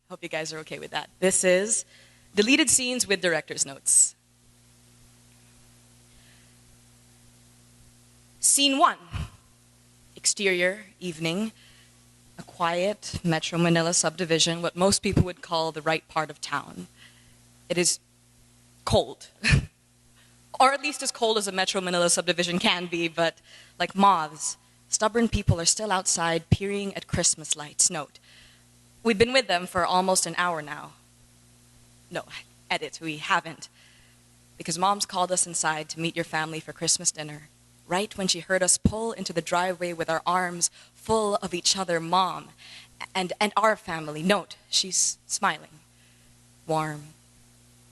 Hope you guys are okay with that. This is deleted scenes with director's notes. Scene 1. Exterior, evening. A quiet Metro Manila subdivision, what most people would call the right part of town. It is cold. Or at least as cold as a Metro Manila subdivision can be, but like moths, stubborn people are still outside peering at Christmas lights. Note, we've been with them for almost an hour now. No, edit, we haven't. Because Mom's called us inside to meet your family for Christmas dinner. Right when she heard us pull into the driveway with our arms full of each other, Mom, and our family. Note, she's smiling, warm,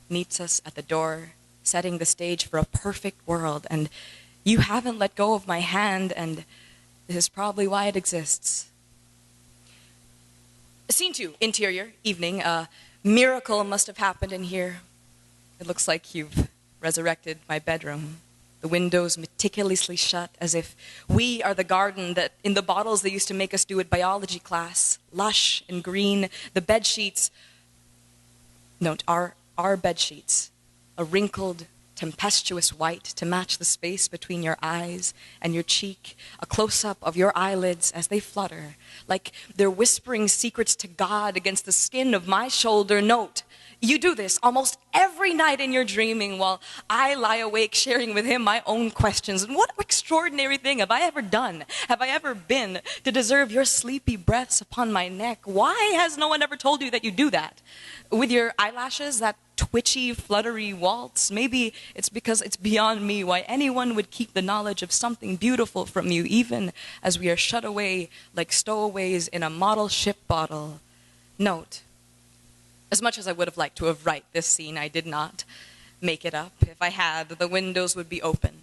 meets us at the door, setting the stage for a perfect world. And you haven't let go of my hand, and this is probably why it exists. Scene 2, interior, evening. A miracle must have happened in here. It looks like you've resurrected my bedroom. The windows meticulously shut, as if we are the garden that in the bottles they used to make us do at biology class. Lush and green. The bed sheets, note, our bed sheets, a wrinkled, tempestuous white to match the space between your eyes and your cheek. A close-up of your eyelids as they flutter, like they're whispering secrets to God against the skin of my shoulder. Note, you do this almost every night in your dreaming while I lie awake sharing with him my own questions. And what extraordinary thing have I ever done, have I ever been, to deserve your sleepy breaths upon my neck? Why has no one ever told you that you do that? With your eyelashes, that twitchy, fluttery waltz? Maybe it's because it's beyond me why anyone would keep the knowledge of something beautiful from you, even as we are shut away like stowaways in a model ship bottle. Note, as much as I would have liked to have written this scene, I did not make it up. If I had, the windows would be open.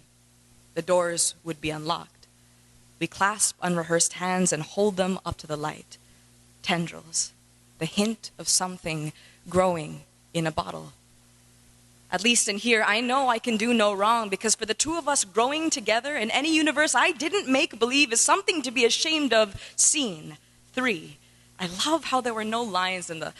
The doors would be unlocked. We clasp unrehearsed hands and hold them up to the light. Tendrils, the hint of something growing in a bottle. At least in here, I know I can do no wrong, because for the two of us growing together in any universe I didn't make believe is something to be ashamed of. Scene 3. I love how there were no lines in the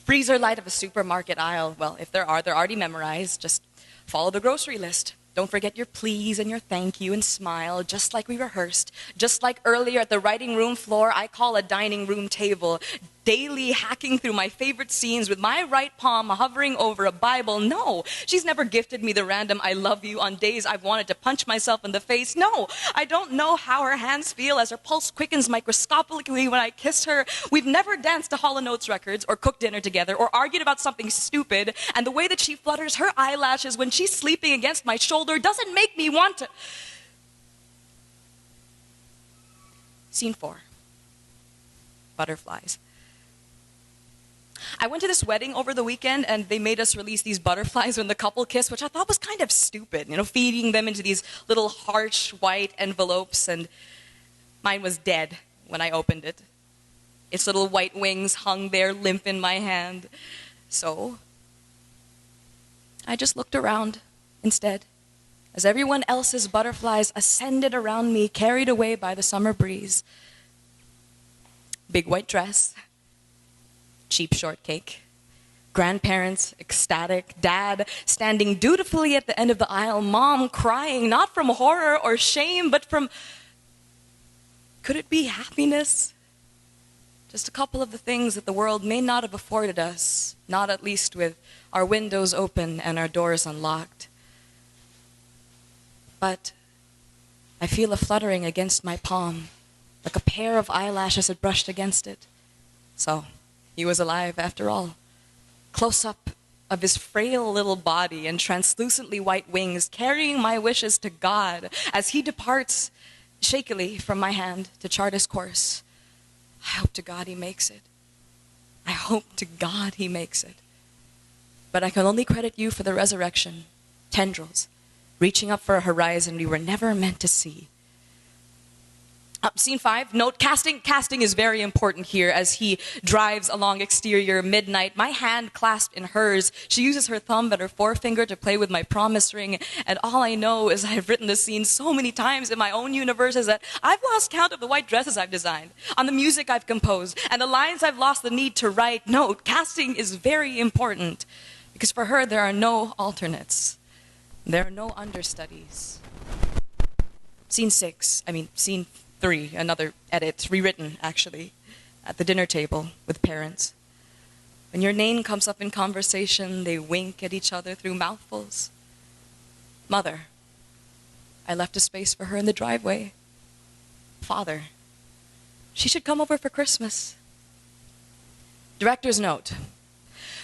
freezer light of a supermarket aisle. Well, if there are, they're already memorized. Just follow the grocery list. Don't forget your please and your thank you and smile, just like we rehearsed. Just like earlier at the writing room floor, I call a dining room table. Daily hacking through my favorite scenes with my right palm hovering over a Bible. No, she's never gifted me the random I love you on days I've wanted to punch myself in the face. No, I don't know how her hands feel as her pulse quickens microscopically when I kiss her. We've never danced to Hall & Oates records or cooked dinner together or argued about something stupid. And the way that she flutters her eyelashes when she's sleeping against my shoulder doesn't make me want to. Scene 4. Butterflies. I went to this wedding over the weekend and they made us release these butterflies when the couple kissed, which I thought was kind of stupid, feeding them into these little harsh white envelopes, and mine was dead when I opened it. Its little white wings hung there limp in my hand. So I just looked around instead, as everyone else's butterflies ascended around me, carried away by the summer breeze. Big white dress, cheap shortcake, grandparents ecstatic, dad standing dutifully at the end of the aisle, mom crying, not from horror or shame, but from, could it be happiness? Just a couple of the things that the world may not have afforded us, not at least with our windows open and our doors unlocked. But I feel a fluttering against my palm, like a pair of eyelashes had brushed against it. So he was alive after all. Close up of his frail little body and translucently white wings, carrying my wishes to God as he departs shakily from my hand to chart his course. I hope to God he makes it. I hope to God he makes it. But I can only credit you for the resurrection. Tendrils, reaching up for a horizon we were never meant to see. Scene 5, note casting. Casting is very important here as he drives along exterior midnight. My hand clasped in hers. She uses her thumb and her forefinger to play with my promise ring. And all I know is I've written this scene so many times in my own universe is that I've lost count of the white dresses I've designed, on the music I've composed, and the lines I've lost the need to write. Note, casting is very important because for her there are no alternates. There are no understudies. Scene 3, another edit, rewritten actually, at the dinner table with parents. When your name comes up in conversation, they wink at each other through mouthfuls. Mother, I left a space for her in the driveway. Father, she should come over for Christmas. Director's note.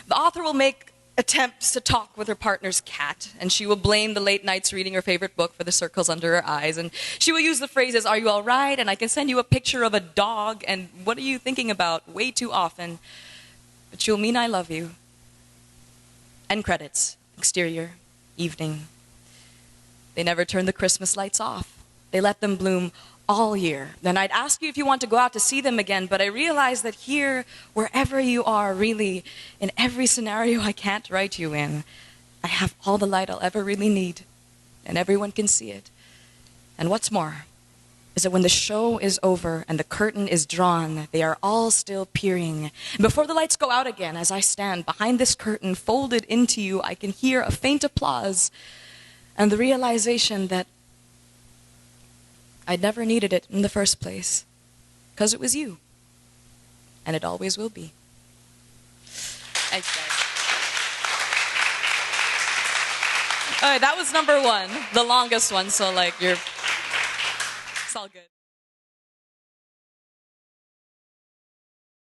The author will make attempts to talk with her partner's cat, and she will blame the late nights reading her favorite book for the circles under her eyes, and she will use the phrases, "Are you all right?" and "I can send you a picture of a dog," and "What are you thinking about?" way too often. But she'll mean "I love you." End credits. Exterior. Evening. They never turn the Christmas lights off. They let them bloom all year. Then I'd ask you if you want to go out to see them again, but I realize that here, wherever you are, really, in every scenario I can't write you in, I have all the light I'll ever really need, and everyone can see it. And what's more is that when the show is over and the curtain is drawn, they are all still peering. And before the lights go out again, as I stand behind this curtain, folded into you, I can hear a faint applause and the realization that I'd never needed it in the first place, because it was you, and it always will be. Thanks, guys. All right, that was number 1, the longest one, so it's all good.